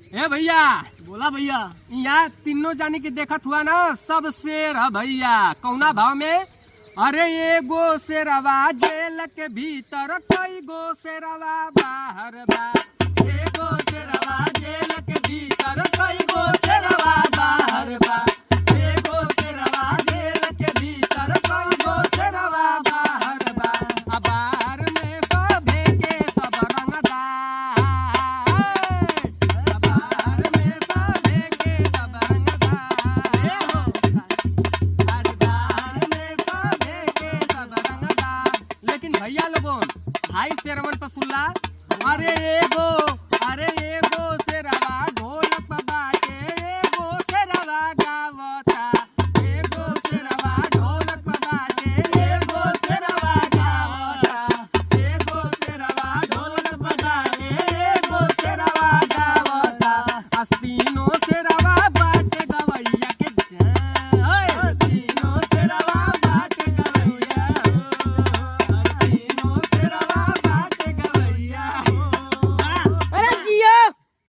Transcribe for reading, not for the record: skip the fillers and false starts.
ए भैया, बोला भैया। यहाँ तीनों जानी की देखत हुआ ना, सब शेर है भैया। कौना भाव में? अरे एगो शेरवा जेल के भीतर, कई गो शेरवा बाहर बा।